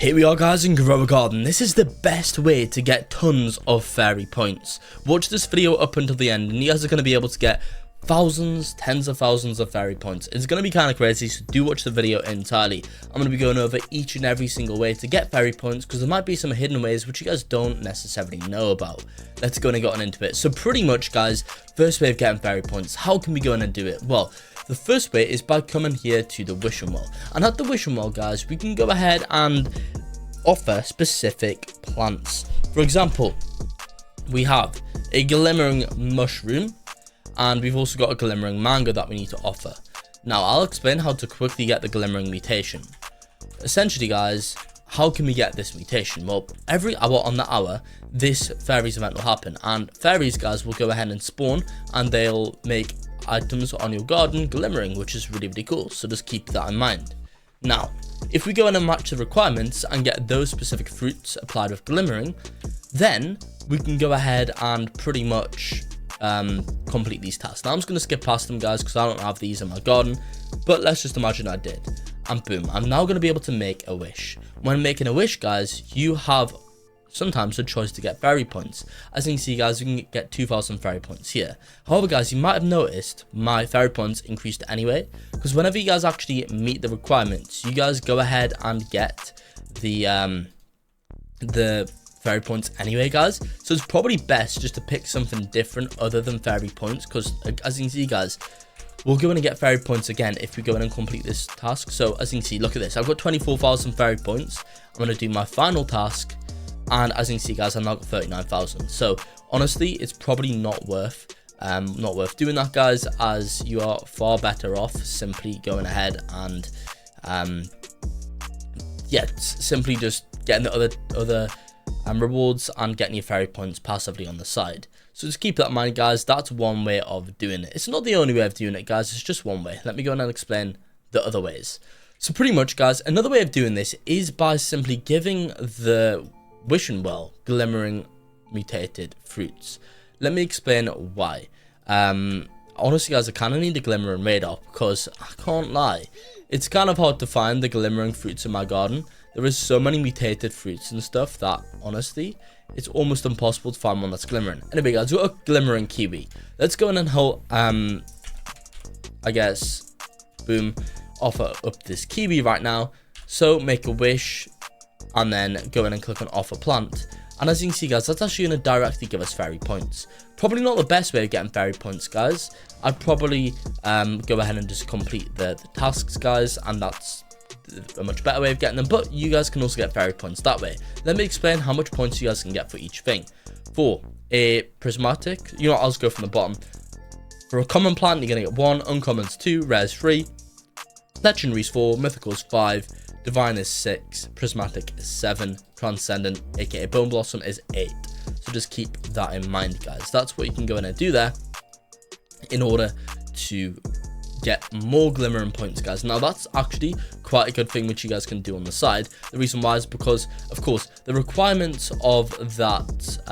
Here we are guys in Grow a Garden. This is the best way to get tons of fairy points. Watch this video up until the end and you guys are going to be able to get thousands, tens of thousands of fairy points. It's going to be kind of crazy, so do watch the video entirely. I'm going to be going over each and every single way to get fairy points because there might be some hidden ways which you guys don't necessarily know about. Let's go and get on into it. So pretty much guys, first way of getting fairy points, how can we go in and do it? Well, the first way is by coming here to the wishing well, and at the wishing well guys, we can go ahead and offer specific plants. For example, we have a glimmering mushroom, and we've also got a glimmering mango that we need to offer. Now I'll explain how to quickly get the glimmering mutation. Essentially guys, how can we get this mutation? Well, every hour on the hour this fairies event will happen, and fairies guys will go ahead and spawn and they'll make items on your garden glimmering, which is really cool, so just keep that in mind. Now if we go in and match the requirements and get those specific fruits applied with glimmering, then we can go ahead and pretty much complete these tasks. Now I'm just going to skip past them guys because I don't have these in my garden, but let's just imagine I did, and boom, I'm now going to be able to make a wish. When making a wish guys, you have sometimes a choice to get fairy points. As you can see guys, we can get 2,000 fairy points here. However guys, you might have noticed my fairy points increased anyway, because whenever you guys actually meet the requirements, you guys go ahead and get the fairy points anyway guys. So it's probably best just to pick something different other than fairy points, because as you can see guys, we'll go in and get fairy points again if we go in and complete this task. So as you can see, look at this, I've got 24,000 fairy points. I'm going to do my final task, and as you can see guys, I've now got 39,000. So honestly, it's probably not worth doing that guys, as you are far better off simply going ahead and simply just getting the other rewards and getting your fairy points passively on the side. So just keep that in mind guys, that's one way of doing it. It's not the only way of doing it guys, it's just one way. Let me go and explain the other ways. So pretty much guys, another way of doing this is by simply giving the wishing well glimmering mutated fruits. Let me explain why. Honestly guys, I kind of need the glimmering radar because I can't lie, it's kind of hard to find the glimmering fruits in my garden. There is so many mutated fruits and stuff that honestly it's almost impossible to find one that's glimmering. Anyway guys, we've got a glimmering kiwi. Let's go in and hold I guess boom, offer up this kiwi right now. So make a wish and then go in and click on offer plant, and as you can see guys, that's actually going to directly give us fairy points. Probably not the best way of getting fairy points guys. I'd probably go ahead and just complete the tasks guys, and that's a much better way of getting them, but you guys can also get fairy points that way. Let me explain how much points you guys can get for each thing. For a prismatic, I'll just go from the bottom. For a common plant, you're going to get 1, uncommons 2, rares 3, legendaries 4, mythicals 5, divine is 6, prismatic is 7, transcendent aka bone blossom is 8. So just keep that in mind guys. That's what you can go in and do there in order to get more glimmering points guys. Now that's actually quite a good thing which you guys can do on the side. The reason why is because of course the requirements of that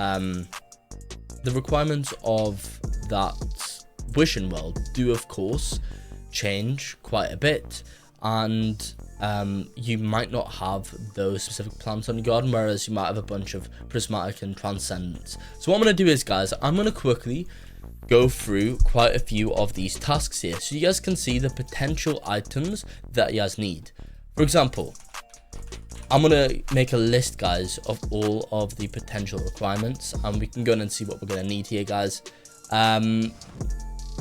wishing well do of course change quite a bit, and you might not have those specific plants on your garden, whereas you might have a bunch of prismatic and transcendents. So what I'm going to do is guys, I'm going to quickly go through quite a few of these tasks here so you guys can see the potential items that you guys need. For example, I'm going to make a list guys of all of the potential requirements, and we can go in and see what we're going to need here guys.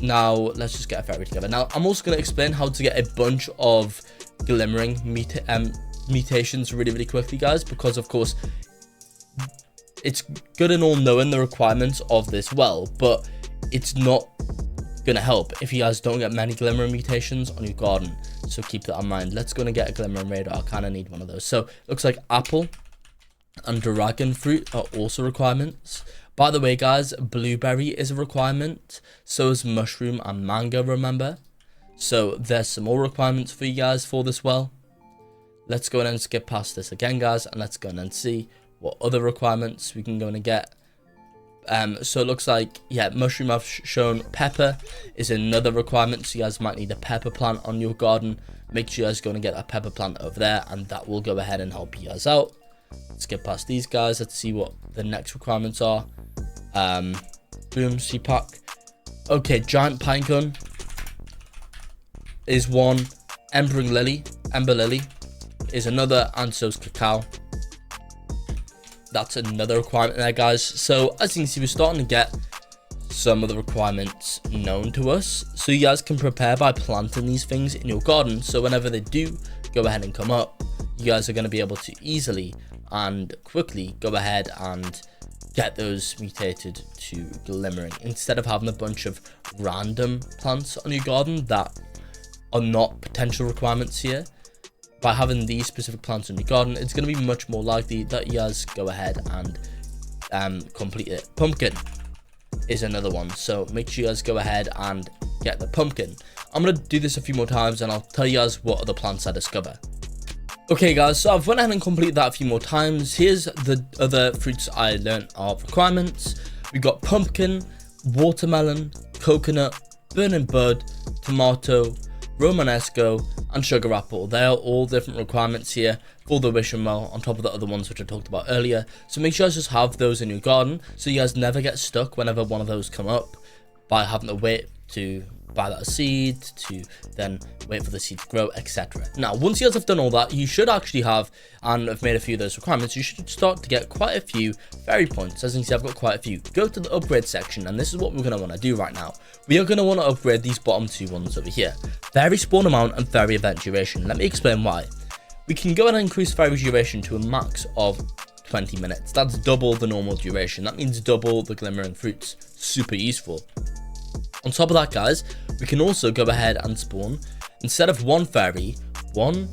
Now let's just get a fairy together. Now I'm also going to explain how to get a bunch of glimmering mutations really quickly guys, because of course it's good and all knowing the requirements of this well, but it's not gonna help if you guys don't get many glimmering mutations on your garden, so keep that in mind. Let's go and get a glimmering radar. I kind of need one of those. So looks like apple and dragon fruit are also requirements. By the way guys, blueberry is a requirement, so is mushroom and mango, remember. So there's some more requirements for you guys for this well. Let's go in and skip past this again guys, and let's go in and see what other requirements we can go in and get. So it looks like, yeah, mushroom I've shown. Pepper is another requirement, so you guys might need a pepper plant on your garden. Make sure you guys go and get a pepper plant over there, and that will go ahead and help you guys out. Let's get past these guys. Let's see what the next requirements are. Boom, seed pack. Okay, giant pine cone is one. Ember lily is another, and so's cacao. That's another requirement there, guys. So as you can see, we're starting to get some of the requirements known to us, so you guys can prepare by planting these things in your garden, so whenever they do go ahead and come up, you guys are going to be able to easily and quickly go ahead and get those mutated to glimmering, instead of having a bunch of random plants on your garden that are not potential requirements here. By having these specific plants in your garden, it's going to be much more likely that you guys go ahead and complete it. Pumpkin is another one, so make sure you guys go ahead and get the pumpkin. I'm going to do this a few more times and I'll tell you guys what other plants I discover. Okay guys, so I've went ahead and completed that a few more times. Here's the other fruits I learned are requirements. We got pumpkin, watermelon, coconut, burning bud, tomato, Romanesco, and sugar apple. They are all different requirements here for the wishing well, on top of the other ones which I talked about earlier. So make sure you guys just have those in your garden, so you guys never get stuck whenever one of those come up by having to wait to buy that seed, to then wait for the seed to grow, etc. Now, once you guys have done all that, you should actually have, and I've made a few of those requirements, you should start to get quite a few fairy points. As you can see, I've got quite a few. Go to the upgrade section, and this is what we're going to want to do right now. We are going to want to upgrade these bottom two ones over here. Fairy spawn amount and fairy event duration. Let me explain why. We can go and increase fairy duration to a max of 20 minutes. That's double the normal duration. That means double the glimmering fruits. Super useful. On top of that, guys, we can also go ahead and spawn, instead of one fairy, 1,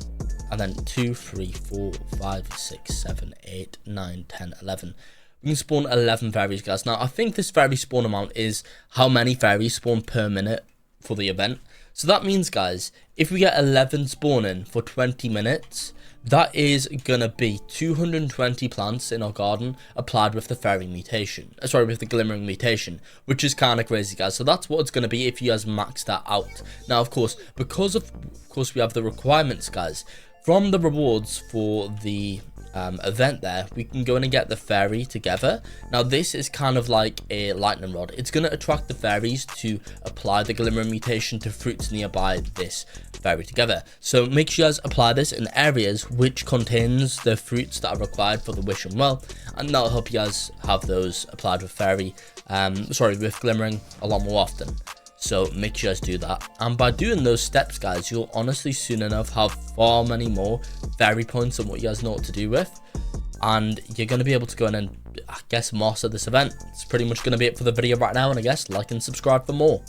and then 2, 3, 4, 5, 6, 7, 8, 9, 10, 11. We can spawn 11 fairies, guys. Now, I think this fairy spawn amount is how many fairies spawn per minute for the event. So that means, guys, if we get 11 spawning for 20 minutes, that is going to be 220 plants in our garden applied with the fairy mutation. Sorry, with the glimmering mutation, which is kind of crazy, guys. So that's what it's going to be if you guys max that out. Now, of course, because of course we have the requirements, guys, from the rewards for the event there, we can go in and get the fairy together. Now this is kind of like a lightning rod. It's going to attract the fairies to apply the glimmering mutation to fruits nearby this fairy together. So make sure you guys apply this in areas which contains the fruits that are required for the wishing well, and that'll help you guys have those applied with fairy with glimmering a lot more often. So make sure you guys do that, and by doing those steps, guys, you'll honestly soon enough have far many more fairy points than what you guys know what to do with, and you're going to be able to go in and, I guess, master this event. It's pretty much going to be it for the video right now, and I guess like and subscribe for more.